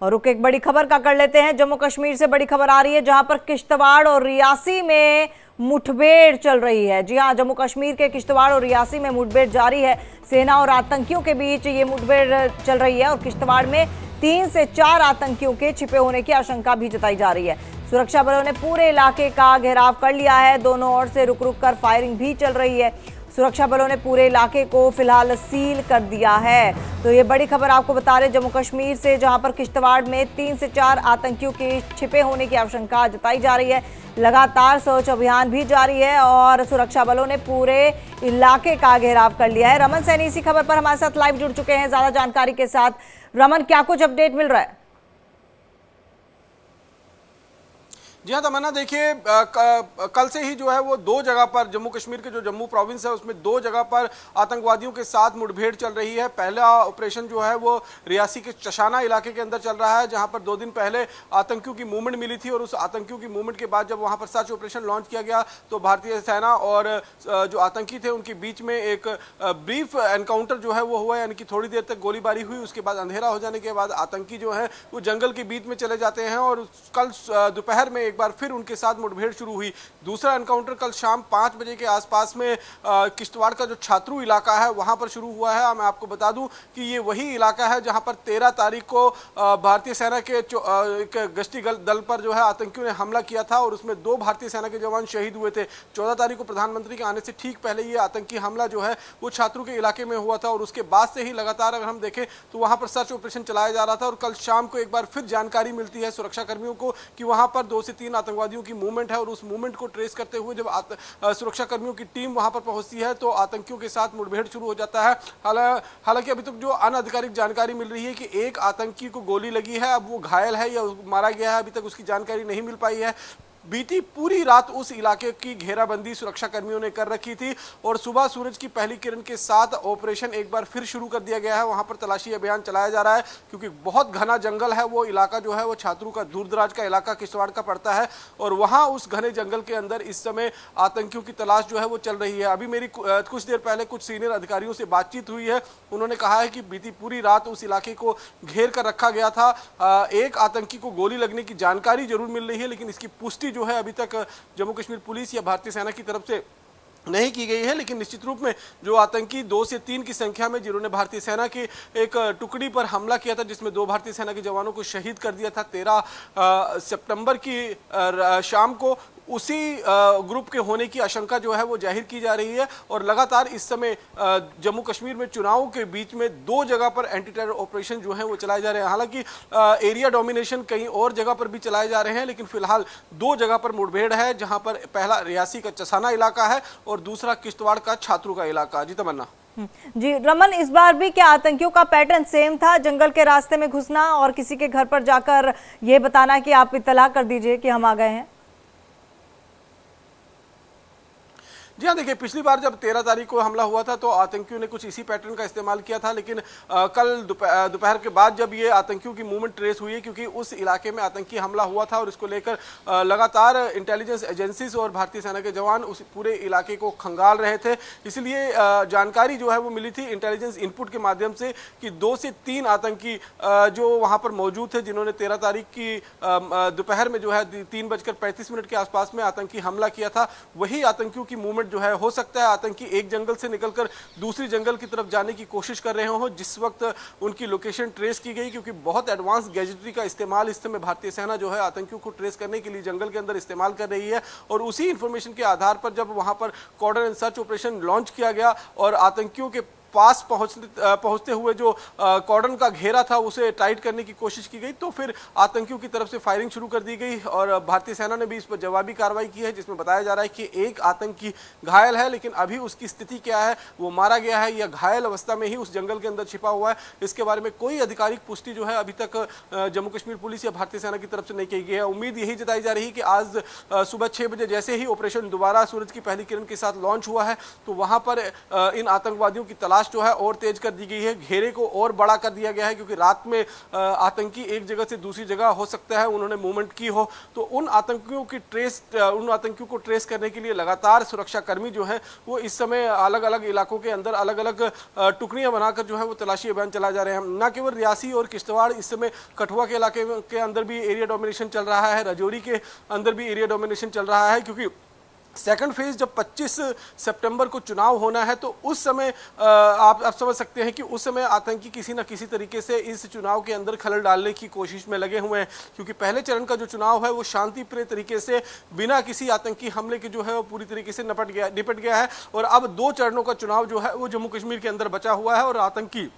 और रुक एक बड़ी खबर का कर लेते हैं। जम्मू कश्मीर से बड़ी खबर आ रही है जहां पर किश्तवाड़ और रियासी में मुठभेड़ चल रही है। जी हां, जम्मू कश्मीर के किश्तवाड़ और रियासी में मुठभेड़ जारी है। सेना और आतंकियों के बीच ये मुठभेड़ चल रही है और किश्तवाड़ में 3 से 4 आतंकियों के छिपे होने की आशंका भी जताई जा रही है। सुरक्षा बलों ने पूरे इलाके का घेराव कर लिया है। दोनों ओर से रुक रुक कर फायरिंग भी चल रही है। सुरक्षा बलों ने पूरे इलाके को फिलहाल सील कर दिया है। तो ये बड़ी खबर आपको बता रहे जम्मू कश्मीर से, जहां पर किश्तवाड़ में 3 से 4 आतंकियों के छिपे होने की आशंका जताई जा रही है। लगातार सर्च अभियान भी जारी है और सुरक्षा बलों ने पूरे इलाके का घेराव कर लिया है। रमन सैनी इसी खबर पर हमारे साथ लाइव जुड़ चुके हैं ज्यादा जानकारी के साथ। रमन, क्या कुछ अपडेट मिल रहा है? जी हाँ तमन्ना, देखिए कल से ही जो है वो 2 जगह पर जम्मू कश्मीर के जो जम्मू प्रोविंस है उसमें 2 जगह पर आतंकवादियों के साथ मुठभेड़ चल रही है। पहला ऑपरेशन जो है वो रियासी के चशाना इलाके के अंदर चल रहा है, जहां पर 2 दिन पहले आतंकियों की मूवमेंट मिली थी और उस आतंकियों की मूवमेंट के बाद जब वहां पर सर्च ऑपरेशन लॉन्च किया गया तो भारतीय सेना और जो आतंकी थे उनके बीच में एक ब्रीफ एनकाउंटर जो है वो हुआ, यानी कि थोड़ी देर तक गोलीबारी हुई। उसके बाद अंधेरा हो जाने के बाद आतंकी जो है वो जंगल के बीच में चले जाते हैं और कल दोपहर में एक बार फिर उनके साथ मुठभेड़ शुरू हुई। दूसरा एनकाउंटर कल शाम 5 बजे के आसपास में किश्तवाड़ का जो छात्रू इलाका है वहां पर शुरू हुआ है। मैं आपको बता दूं कि ये वही इलाका है जहां पर 13 तारीख को भारतीय सेना के एक गश्ती दल पर जो है आतंकियों ने हमला किया था और उसमें 2 भारतीय सेना के जवान शहीद हुए थे। 14 तारीख को प्रधानमंत्री के आने से ठीक पहले ये आतंकी हमला जो है वो छात्रू के इलाके में हुआ था और उसके बाद से ही लगातार अगर हम देखें तो वहां पर सर्च ऑपरेशन चलाया जा रहा था। और कल शाम को एक बार फिर जानकारी मिलती है सुरक्षा कर्मियों को कि वहां पर 2 से 3 आतंकवादियों की मूवमेंट है और उस मूवमेंट को ट्रेस करते हुए जब सुरक्षा कर्मियों की टीम वहां पर पहुंचती है तो आतंकियों के साथ मुठभेड़ शुरू हो जाता है। हालांकि अभी तक जो अनाधिकारिक जानकारी मिल रही है कि एक आतंकी को गोली लगी है, अब वो घायल है या मारा गया है अभी तक उसकी जानकारी नहीं मिल पाई है। बीती पूरी रात उस इलाके की घेराबंदी सुरक्षा कर्मियों ने कर रखी थी और सुबह सूरज की पहली किरण के साथ ऑपरेशन एक बार फिर शुरू कर दिया गया है। वहां पर तलाशी अभियान चलाया जा रहा है क्योंकि बहुत घना जंगल है। वो इलाका जो है वो छात्रू का दूरदराज का इलाका किश्तवाड़ का पड़ता है और वहां उस घने जंगल के अंदर इस समय आतंकियों की तलाश जो है वो चल रही है। अभी मेरी कुछ देर पहले कुछ सीनियर अधिकारियों से बातचीत हुई है। उन्होंने कहा है कि बीती पूरी रात उस इलाके को घेर कर रखा गया था। एक आतंकी को गोली लगने की जानकारी जरूर मिल रही है लेकिन इसकी पुष्टि जो है अभी तक जम्मू कश्मीर पुलिस या भारतीय सेना की तरफ से नहीं की गई है। लेकिन निश्चित रूप में जो आतंकी 2 से 3 की संख्या में जिन्होंने भारतीय सेना की एक टुकड़ी पर हमला किया था जिसमें 2 भारतीय सेना के जवानों को शहीद कर दिया था 13 सितंबर की शाम को, उसी ग्रुप के होने की आशंका जो है वो जाहिर की जा रही है। और लगातार इस समय जम्मू कश्मीर में चुनाव के बीच में 2 जगह पर एंटी टेरर ऑपरेशन जो है वो चलाए जा रहे हैं। हालांकि एरिया डोमिनेशन कहीं और जगह पर भी चलाए जा रहे हैं लेकिन फिलहाल 2 जगह पर मुठभेड़ है, जहां पर पहला रियासी का चसाना इलाका है और दूसरा किश्तवाड़ का छात्रू का इलाका। जी तमन्ना। जी रमन, इस बार भी क्या आतंकियों का पैटर्न सेम था? जंगल के रास्ते में घुसना और किसी के घर पर जाकर यह बताना कि आप इत्तला कर दीजिए कि हम आ गए हैं? जी हाँ, देखिए पिछली बार जब 13 तारीख को हमला हुआ था तो आतंकियों ने कुछ इसी पैटर्न का इस्तेमाल किया था। लेकिन कल दोपहर के बाद जब ये आतंकियों की मूवमेंट ट्रेस हुई है क्योंकि उस इलाके में आतंकी हमला हुआ था और इसको लेकर लगातार इंटेलिजेंस एजेंसीज और भारतीय सेना के जवान उस पूरे इलाके को खंगाल रहे थे। इसलिए जानकारी जो है वो मिली थी इंटेलिजेंस इनपुट के माध्यम से कि 2 से 3 आतंकी जो वहाँ पर मौजूद थे जिन्होंने 13 तारीख की दोपहर में जो है 3:35 के आसपास में आतंकी हमला किया था, वही आतंकियों की मूवमेंट जो है हो सकता है आतंकी एक जंगल से निकलकर दूसरी जंगल की तरफ जाने की कोशिश कर रहे हो जिस वक्त उनकी लोकेशन ट्रेस की गई, क्योंकि बहुत एडवांस गैजेटरी का इस्तेमाल इस समय भारतीय सेना जो है आतंकियों को ट्रेस करने के लिए जंगल के अंदर इस्तेमाल कर रही है। और उसी इंफॉर्मेशन के आधार पर जब वहां पर cordon and search operation launch किया गया और आतंकियों के पास पहुंचते हुए जो कॉर्डन का घेरा था उसे टाइट करने की कोशिश की गई तो फिर आतंकियों की तरफ से फायरिंग शुरू कर दी गई और भारतीय सेना ने भी इस पर जवाबी कार्रवाई की है जिसमें बताया जा रहा है कि एक आतंकी घायल है लेकिन अभी उसकी स्थिति क्या है, वो मारा गया है या घायल अवस्था में ही उस जंगल के अंदर छिपा हुआ है, इसके बारे में कोई आधिकारिक पुष्टि जो है अभी तक जम्मू कश्मीर पुलिस या भारतीय सेना की तरफ से नहीं की गई है। उम्मीद यही जताई जा रही है कि आज सुबह 6 बजे जैसे ही ऑपरेशन दोबारा सूरज की पहली किरण के साथ लॉन्च हुआ है तो वहां पर इन आतंकवादियों की तलाश तलाश जो है और तेज कर दी गई है, घेरे को और बड़ा कर दिया गया है, क्योंकि रात में आतंकी एक जगह से दूसरी जगह हो सकता है उन्होंने मूवमेंट की हो, तो उन आतंकियों को ट्रेस करने के लिए लगातार सुरक्षाकर्मी जो है वो इस समय अलग अलग इलाकों के अंदर अलग अलग टुकड़ियां बनाकर जो है वो तलाशी अभियान चला जा रहे हैं। न केवल रियासी और किश्तवाड़, इस समय कठुआ के इलाके के अंदर भी एरिया डोमिनेशन चल रहा है, राजौरी के अंदर भी एरिया डोमिनेशन चल रहा है, क्योंकि सेकंड फेज जब 25 सितंबर को चुनाव होना है, तो उस समय आप समझ सकते हैं कि उस समय आतंकी किसी न किसी तरीके से इस चुनाव के अंदर खलल डालने की कोशिश में लगे हुए हैं, क्योंकि पहले चरण का जो चुनाव है वो शांतिप्रिय तरीके से बिना किसी आतंकी हमले के जो है वो पूरी तरीके से निपट गया है। और अब 2 चरणों का चुनाव जो है वो जम्मू कश्मीर के अंदर बचा हुआ है, और आतंकी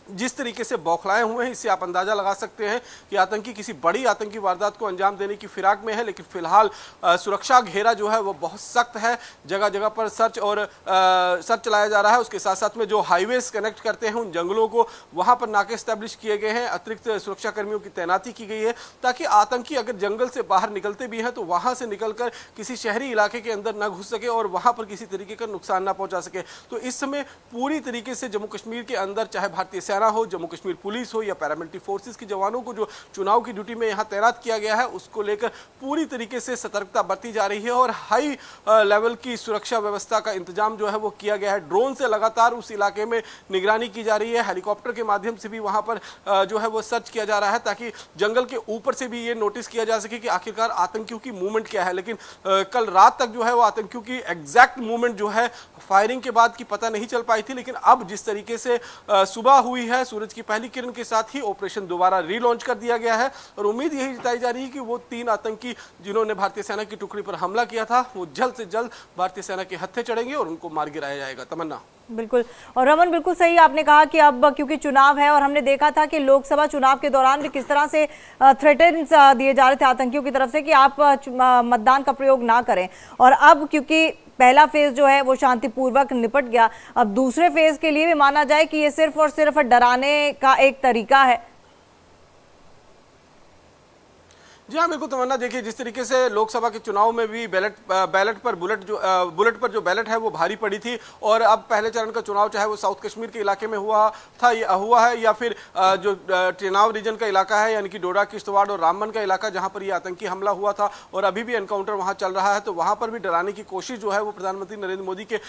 जिस तरीके से बौखलाए हुए हैं, इससे आप अंदाजा लगा सकते हैं कि आतंकी किसी बड़ी आतंकी वारदात को अंजाम देने की फिराक में है। लेकिन फिलहाल सुरक्षा घेरा जो है वो बहुत सख्त है, जगह जगह पर सर्च चलाया जा रहा है। उसके साथ साथ में जो हाईवेज कनेक्ट करते हैं उन जंगलों को, वहां पर नाके स्टैब्लिश किए गए हैं, अतिरिक्त सुरक्षा कर्मियों की तैनाती की गई है, ताकि आतंकी अगर जंगल से बाहर निकलते भी हैं तो वहां से निकलकर किसी शहरी इलाके के अंदर न घुस सके और वहां पर किसी तरीके का नुकसान न पहुंचा सके। तो इस समय पूरी तरीके से जम्मू कश्मीर के अंदर, चाहे भारतीय सेना हो, जम्मू कश्मीर पुलिस हो या पैरामिलिट्री फोर्सेस के जवानों को जो चुनाव की ड्यूटी में यहां तैनात किया गया है, उसको लेकर पूरी तरीके से सतर्कता बरती जा रही है और हाई लेवल की सुरक्षा व्यवस्था का इंतजाम जो है वो किया गया है। ड्रोन से लगातार उस इलाके में निगरानी की जा रही है, हेलीकॉप्टर के माध्यम से भी वहां पर जो है वो सर्च किया जा रहा है, ताकि जंगल के ऊपर से भी ये नोटिस किया जा सके कि आखिरकार आतंकियों की मूवमेंट क्या है। लेकिन कल रात तक जो है वो आतंकियों की एग्जैक्ट मूवमेंट जो है फायरिंग के बाद की पता नहीं चल पाई थी, लेकिन अब जिस तरीके से सुबह हुई है, सूरज की पहली किरण के साथ ही ऑपरेशन दोबारा रीलॉन्च कर दिया गया है और उम्मीद यही जताई जा रही है कि वो 3 आतंकी जिन्होंने भारतीय सेना की टुकड़ी पर हमला किया था, वो जल्द से जल्द भारतीय सेना के हत्थे चढ़ेंगे और उनको मार गिराया जाएगा। तमन्ना। बिल्कुल, और रमन बिल्कुल सही आपने कहा कि अब क्योंकि चुनाव है, और हमने देखा था कि लोकसभा चुनाव के दौरान भी किस तरह से थ्रेटन्स दिए जा रहे थे आतंकियों की तरफ से कि आप मतदान का प्रयोग ना करें, और अब क्योंकि पहला फेज जो है वो शांतिपूर्वक निपट गया, अब दूसरे फेज के लिए भी माना जाए कि ये सिर्फ और सिर्फ डराने का एक तरीका है। जी हाँ, बिल्कुल तमन्ना। देखिए, जिस तरीके से लोकसभा के चुनाव में भी बुलेट पर जो बैलेट है वो भारी पड़ी थी, और अब पहले चरण का चुनाव चाहे वो साउथ कश्मीर के इलाके में हुआ है या फिर जो चेनाब रीजन का इलाका है, यानी कि डोडा, किश्तवाड़ और रामबन का इलाका, जहां पर ये आतंकी हमला हुआ था और अभी भी एनकाउंटर वहां चल रहा है, तो वहां पर भी डराने की कोशिश जो है वो प्रधानमंत्री नरेंद्र मोदी के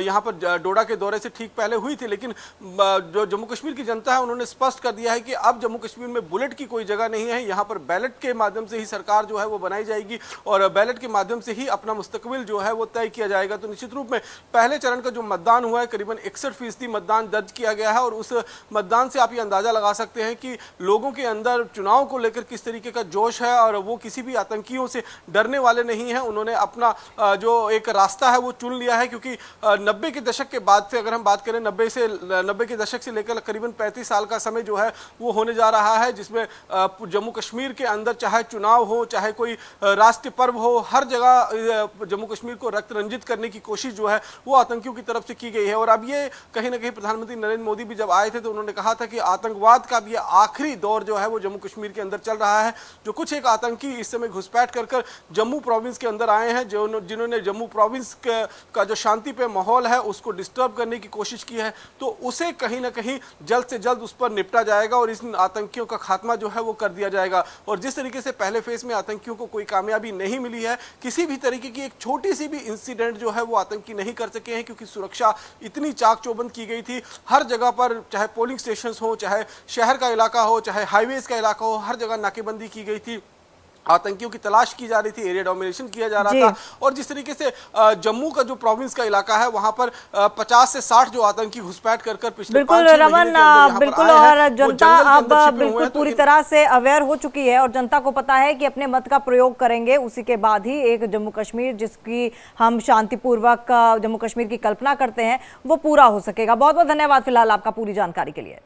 यहाँ पर डोडा के दौरे से ठीक पहले हुई थी। लेकिन जो जम्मू कश्मीर की जनता है उन्होंने स्पष्ट कर दिया है कि अब जम्मू कश्मीर में बुलेट की कोई जगह नहीं है, यहाँ पर बैलेट के माध्यम से ही सरकार जो है वो बनाई जाएगी और बैलेट के माध्यम से ही अपना मुस्तकबिल जो है वो तय किया जाएगा। तो निश्चित रूप में पहले चरण का जो मतदान हुआ है, करीबन 61% मतदान दर्ज किया गया है, और उस मतदान से आप ये अंदाजा लगा सकते हैं कि लोगों के अंदर चुनाव को लेकर किस तरीके का जोश है, और वो किसी भी आतंकियों से डरने वाले नहीं हैं। उन्होंने अपना जो एक रास्ता है वो चुन लिया है, क्योंकि 90 के दशक के बाद से अगर हम बात करें, 90 के दशक से लेकर करीबन 35 साल का समय जो है वो होने जा रहा है, जिसमें जम्मू कश्मीर के अंदर चाहे चुनाव हो, चाहे कोई राष्ट्रीय पर्व हो, हर जगह जम्मू कश्मीर को रक्त रंजित करने की कोशिश जो है वो आतंकियों की तरफ से की गई है। और अब ये कहीं ना कहीं प्रधानमंत्री नरेंद्र मोदी भी जब आए थे तो उन्होंने कहा था कि आतंकवाद का भी आखिरी दौर जो है वो जम्मू कश्मीर के अंदर चल रहा है। जो कुछ एक आतंकी इस समय घुसपैठ कर जम्मू प्रोविंस के अंदर आए हैं, जिन्होंने जम्मू प्रोविंस का जो शांति पे माहौल है उसको डिस्टर्ब करने की कोशिश की है, तो उसे कहीं ना कहीं जल्द से जल्द उस पर निपटा जाएगा और इन आतंकियों का खात्मा जो है वो कर दिया जाएगा। और जिस तरीके से पहले फेज में आतंकियों को कोई कामयाबी नहीं मिली है, किसी भी तरीके की एक छोटी सी भी इंसिडेंट जो है वो आतंकी नहीं कर सके हैं, क्योंकि सुरक्षा इतनी चाक चौबंद की गई थी। हर जगह पर, चाहे पोलिंग स्टेशंस हो, चाहे शहर का इलाका हो, चाहे हाईवेज का इलाका हो, हर जगह नाकेबंदी की गई थी, आतंकियों की तलाश की जा रही थी, एरिया डोमिनेशन किया जा रहा था। और जिस तरीके से जम्मू का जो प्रोविंस का इलाका है वहां पर 50 से 60 जो आतंकी घुसपैठ कर पिछले बिल्कुल रमन, बिल्कुल, और जनता अब बिल्कुल पूरी तरह से अवेयर हो चुकी है और जनता को पता है कि अपने मत का प्रयोग करेंगे, उसी के बाद ही एक जम्मू कश्मीर जिसकी हम शांतिपूर्वक जम्मू कश्मीर की कल्पना करते हैं वो पूरा हो सकेगा। बहुत बहुत धन्यवाद फिलहाल आपका पूरी जानकारी के लिए।